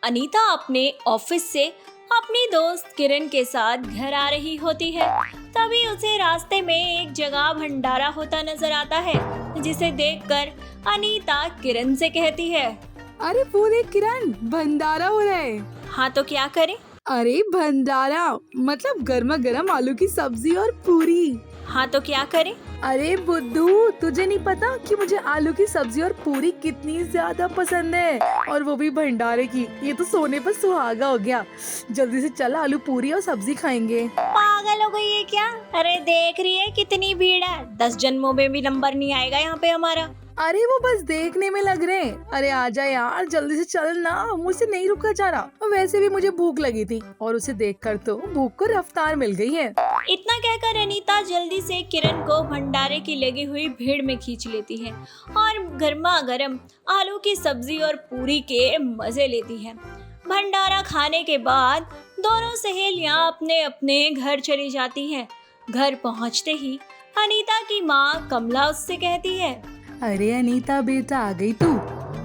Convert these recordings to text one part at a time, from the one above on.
अनीता अपने ऑफिस से अपनी दोस्त किरण के साथ घर आ रही होती है। तभी उसे रास्ते में एक जगह भंडारा होता नजर आता है, जिसे देखकर अनीता किरण से कहती है, अरे वो देख किरण, भंडारा हो रहा है। हाँ तो क्या करें? अरे भंडारा मतलब गर्मा गर्म आलू की सब्जी और पूरी। हाँ तो क्या करें? अरे बुद्धू, तुझे नहीं पता कि मुझे आलू की सब्जी और पूरी कितनी ज्यादा पसंद है, और वो भी भंडारे की। ये तो सोने पर सुहागा हो गया। जल्दी से चल, आलू पूरी और सब्जी खाएंगे। पागल हो गई है क्या? अरे देख रही है कितनी भीड़ है, 10 जन्मों में भी नंबर नहीं आएगा यहाँ पे हमारा। अरे वो बस देखने में लग रहे हैं। अरे आजा यार, जल्दी से चल ना, मुझसे नहीं रुका जा रहा। वैसे भी मुझे भूख लगी थी, और उसे देखकर तो भूख को रफ्तार मिल गई है। इतना कहकर अनीता जल्दी से किरण को भंडारे की लगी हुई भीड़ में खींच लेती है और गर्मा गर्म आलू की सब्जी और पूरी के मजे लेती है। भंडारा खाने के बाद दोनों सहेलियां अपने अपने घर चली जाती हैं। घर पहुंचते ही अनीता की माँ कमला उससे कहती है, अरे अनीता बेटा, आ गई तू।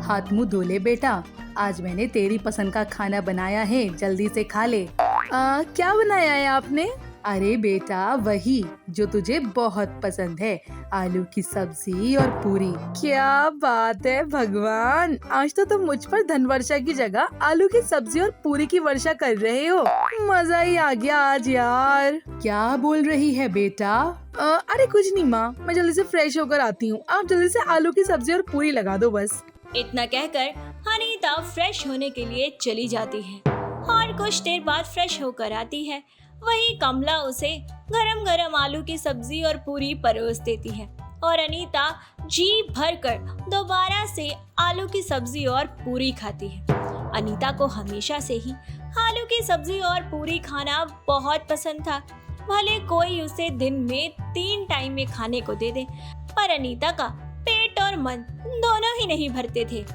हाथ मुंह धो ले बेटा, आज मैंने तेरी पसंद का खाना बनाया है, जल्दी से खा ले। क्या बनाया है आपने? अरे बेटा, वही जो तुझे बहुत पसंद है, आलू की सब्जी और पूरी। क्या बात है भगवान, आज तो तुम मुझ पर धन वर्षा की जगह आलू की सब्जी और पूरी की वर्षा कर रहे हो। मजा ही आ गया आज यार। क्या बोल रही है बेटा? अरे कुछ नहीं माँ, मैं जल्दी से फ्रेश होकर आती हूँ। आप जल्दी से आलू की सब्जी और पूरी लगा दो बस। इतना कहकर अनीता फ्रेश होने के लिए चली जाती है और कुछ देर बाद फ्रेश होकर आती है। वही कमला उसे गरम गरम आलू की सब्जी और पूरी परोस देती है और अनीता जी भर कर दोबारा से आलू की सब्जी और पूरी खाती है। अनीता को हमेशा से ही आलू की सब्जी और पूरी खाना बहुत पसंद था। भले कोई उसे दिन में 3 टाइम में खाने को दे दे, पर अनीता का पेट और मन दोनों ही नहीं भरते थे।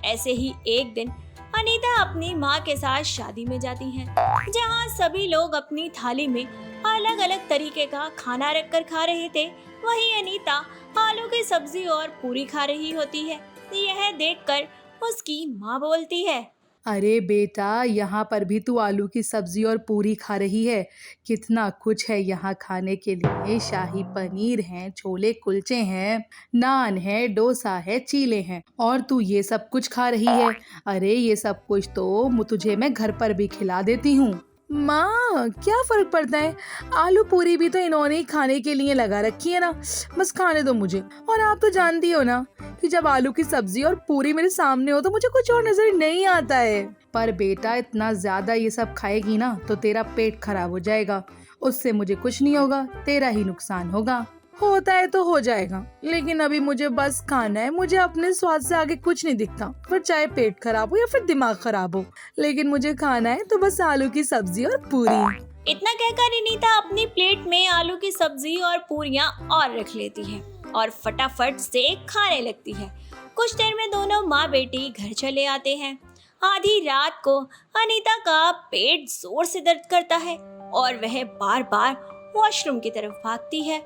ऐसे ही एक दिन अनीता अपनी माँ के साथ शादी में जाती हैं, जहाँ सभी लोग अपनी थाली में अलग अलग तरीके का खाना रखकर खा रहे थे। वहीं अनीता आलू की सब्जी और पूरी खा रही होती है। यह देखकर उसकी माँ बोलती है, अरे बेटा, यहाँ पर भी तू आलू की सब्जी और पूरी खा रही है। कितना कुछ है यहाँ खाने के लिए। शाही पनीर है, छोले कुलचे हैं, नान है, डोसा है, चीले हैं, और तू ये सब कुछ खा रही है। अरे ये सब कुछ तो तुझे मैं घर पर भी खिला देती हूँ। माँ, क्या फर्क पड़ता है, आलू पूरी भी तो इन्होंने ही खाने के लिए लगा रखी है ना, बस खाने दो मुझे। और आप तो जानती हो ना कि जब आलू की सब्जी और पूरी मेरे सामने हो तो मुझे कुछ और नजर नहीं आता है। पर बेटा, इतना ज्यादा ये सब खाएगी ना तो तेरा पेट खराब हो जाएगा। उससे मुझे कुछ नहीं होगा, तेरा ही नुकसान होगा। होता है तो हो जाएगा, लेकिन अभी मुझे बस खाना है। मुझे अपने स्वाद से आगे कुछ नहीं दिखता, फिर चाहे पेट खराब हो या फिर दिमाग खराब हो, लेकिन मुझे खाना है तो बस आलू की सब्जी और पूरी। इतना कहकर अनीता अपनी प्लेट में आलू की सब्जी और पूरियां और रख लेती है और फटाफट से खाने लगती है। कुछ देर में दोनों माँ बेटी घर चले आते हैं। आधी रात को अनीता का पेट जोर से दर्द करता है और वह बार बार वॉशरूम की तरफ भागती है।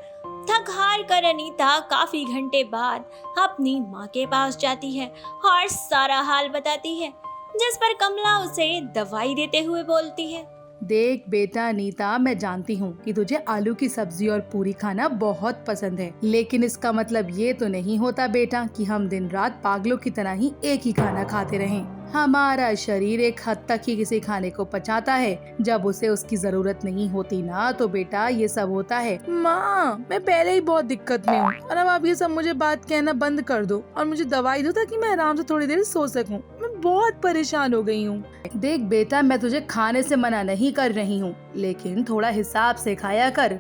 थक हार कर अनीता काफी घंटे बाद अपनी माँ के पास जाती है और सारा हाल बताती है, जिस पर कमला उसे दवाई देते हुए बोलती है, देख बेटा अनीता, मैं जानती हूँ कि तुझे आलू की सब्जी और पूरी खाना बहुत पसंद है, लेकिन इसका मतलब ये तो नहीं होता बेटा कि हम दिन रात पागलों की तरह ही एक ही खाना खाते रहें। हमारा शरीर एक हद तक ही किसी खाने को पचाता है। जब उसे उसकी जरूरत नहीं होती ना, तो बेटा ये सब होता है। माँ, मैं पहले ही बहुत दिक्कत में हूँ, और अब आप ये सब मुझे बात कहना बंद कर दो और मुझे दवाई दो ताकि मैं आराम से थोड़ी देर सो सकूँ। मैं बहुत परेशान हो गई हूँ। देख बेटा, मैं तुझे खाने से मना नहीं कर रही हूँ, लेकिन थोड़ा हिसाब से खाया कर।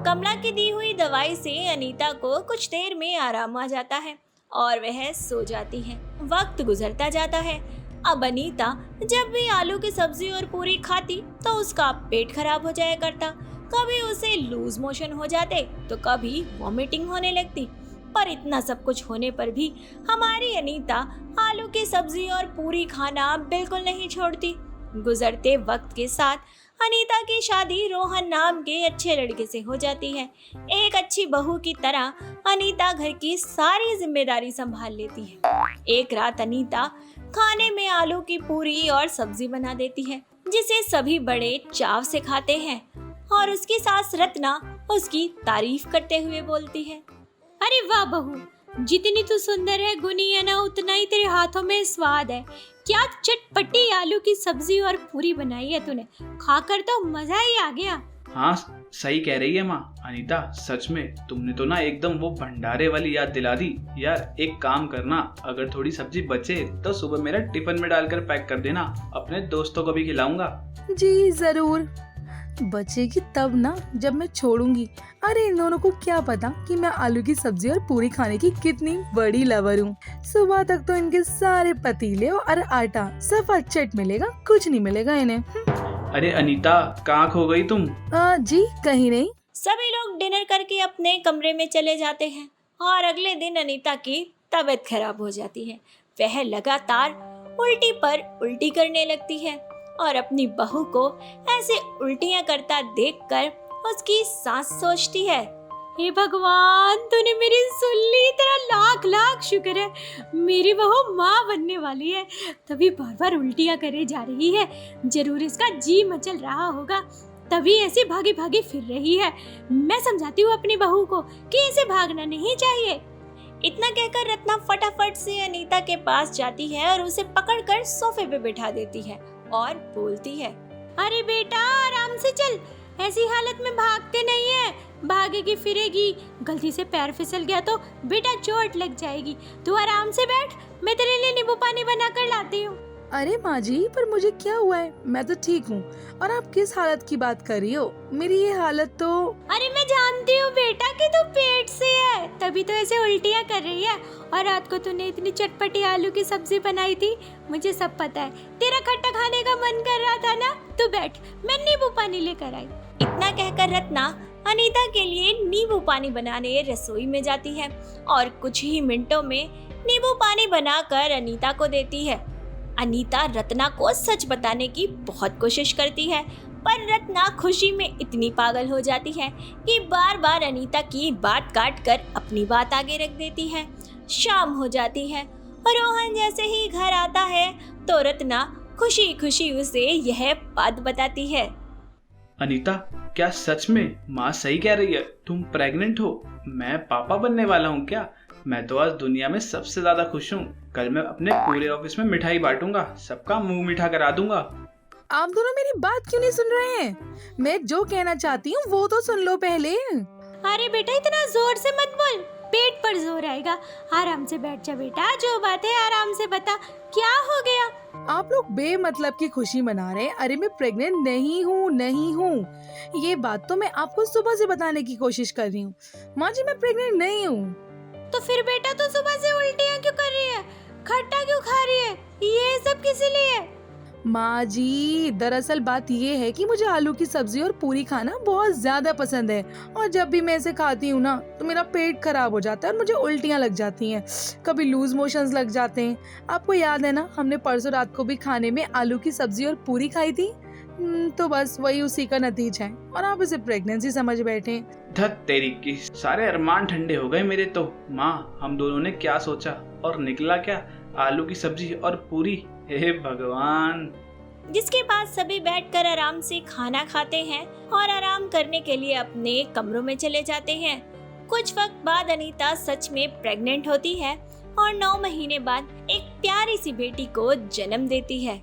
कमला की दी हुई दवाई से अनीता को कुछ देर में आराम आ जाता है और वह सो जाती है। वक्त गुजरता जाता है। अब अनीता जब भी आलू की सब्जी और पूरी खाती तो उसका पेट खराब हो जाया करता। कभी उसे लूज मोशन हो जाते तो कभी वॉमिटिंग होने लगती। पर इतना सब कुछ होने पर भी हमारी अनीता आलू की सब्जी और पूरी खाना बिल्कुल नहीं छोड़ती। गुजरते वक्त के साथ अनीता की शादी रोहन नाम के अच्छे लड़के से हो जाती है। एक अच्छी बहू की तरह अनीता घर की सारी जिम्मेदारी संभाल लेती है। एक रात अनीता खाने में आलू की पूरी और सब्जी बना देती है, जिसे सभी बड़े चाव से खाते हैं और उसकी सास रत्ना उसकी तारीफ करते हुए बोलती है, अरे वाह बहू, जितनी तू सुंदर है गुनी है ना, उतना ही तेरे हाथों में स्वाद है। क्या चटपटी आलू की सब्जी और पूरी बनाई है तूने, खाकर तो मजा ही आ गया। हाँ सही कह रही है माँ। अनीता सच में तुमने तो ना एकदम वो भंडारे वाली याद दिला दी। यार एक काम करना, अगर थोड़ी सब्जी बचे तो सुबह मेरा टिफिन में डालकर पैक कर देना, अपने दोस्तों को भी खिलाऊंगा। जी जरूर, बचेगी तब ना जब मैं छोड़ूंगी। अरे इन दोनों को क्या पता कि मैं आलू की सब्जी और पूरी खाने की कितनी बड़ी लवर हूँ। सुबह तक तो इनके सारे पतीले और आटा सब चट मिलेगा, कुछ नहीं मिलेगा इन्हें। अरे अनीता कहाँ खो गई तुम? जी कहीं नहीं। सभी लोग डिनर करके अपने कमरे में चले जाते हैं और अगले दिन अनीता की तबीयत खराब हो जाती है। वह लगातार उल्टी पर उल्टी करने लगती है और अपनी बहू को ऐसे उल्टियां करता देखकर उसकी सास सोचती है, हे भगवान, तूने मेरी सुन ली, तेरा लाख लाख शुक्र है। मेरी बहू माँ बनने वाली है, तभी बार बार उल्टियाँ करे जा रही है। जरूर इसका जी मचल रहा होगा, तभी ऐसे भागी भागी फिर रही है। मैं समझाती हूँ अपनी बहू को कि इसे भागना नहीं चाहिए। इतना कहकर रत्ना फटाफट से अनीता के पास जाती है और उसे पकड़कर सोफे पे बिठा देती है और बोलती है, अरे बेटा आराम से चल, ऐसी हालत में भागते नहीं है, भागेगी फिरेगी, गलती से पैर फिसल गया तो बेटा चोट लग जाएगी। तू आराम से बैठ, मैं तेरे लिए नींबू पानी बना कर लाती हूँ। अरे माँ जी, पर मुझे क्या हुआ है? मैं तो ठीक हूँ। और आप किस हालत की बात कर रही हो? मेरी ये हालत तो... अरे मैं जानती हूँ बेटा कि तू पेट से है, तभी तो ऐसे उल्टियाँ कर रही है। और रात को तूने इतनी चटपटी आलू की सब्जी बनाई थी, मुझे सब पता है। तेरा खट्टा खाने का मन कर रहा था ना, तू बैठ, मैं नींबू पानी लेकर आई। इतना कहकर रत्ना अनीता के लिए नींबू पानी बनाने रसोई में जाती है और कुछ ही मिनटों में नींबू पानी बनाकर अनीता को देती है। अनीता रत्ना को सच बताने की बहुत कोशिश करती है, पर रत्ना खुशी में इतनी पागल हो जाती है कि बार बार अनीता की बात काट कर अपनी बात आगे रख देती है। शाम हो जाती है और रोहन जैसे ही घर आता है तो रत्ना खुशी खुशी उसे यह बात बताती है, अनीता क्या सच में माँ सही कह रही है? तुम प्रेग्नेंट हो? मैं पापा बनने वाला हूँ क्या? मैं तो आज दुनिया में सबसे ज्यादा खुश हूँ। कल मैं अपने पूरे ऑफिस में मिठाई बांटूंगा, सबका मुंह मीठा करा दूंगा। आप दोनों मेरी बात क्यों नहीं सुन रहे हैं? मैं जो कहना चाहती हूँ वो तो सुन लो पहले। अरे बेटा इतना जोर से मत बोल, पेट पर जोर आएगा। आराम से बैठ जा बेटा, जो बात है आराम से बता, क्या हो गया? आप लोग बेमतलब की खुशी मना रहे हैं। अरे मैं प्रेग्नेंट नहीं हूँ। ये बात तो मैं आपको सुबह से बताने की कोशिश कर रही हूँ। माँ जी मैं प्रेग्नेंट नहीं हूँ। तो फिर बेटा तू सुबह से उल्टियाँ क्यों कर रही है, खट्टा क्यों खा रही है, ये सब किस लिए? माँ जी दरअसल बात ये है कि मुझे आलू की सब्जी और पूरी खाना बहुत ज्यादा पसंद है और जब भी मैं इसे खाती हूँ ना तो मेरा पेट खराब हो जाता है और मुझे उल्टियाँ लग जाती हैं, कभी लूज मोशंस लग जाते हैं। आपको याद है ना, हमने परसों रात को भी खाने में आलू की सब्जी और पूरी खाई थी। तो बस वही उसी का नतीजा है और आप इसे प्रेगनेंसी समझ बैठे। धत तेरी की, सारे अरमान ठंडे हो गए मेरे तो। माँ हम दोनों ने क्या सोचा और निकला क्या? आलू की सब्जी और पूरी। हे भगवान। जिसके बाद सभी बैठकर आराम से खाना खाते हैं और आराम करने के लिए अपने कमरों में चले जाते हैं। कुछ वक्त बाद अनीता सच में प्रेग्नेंट होती है और 9 महीने बाद एक प्यारी सी बेटी को जन्म देती है।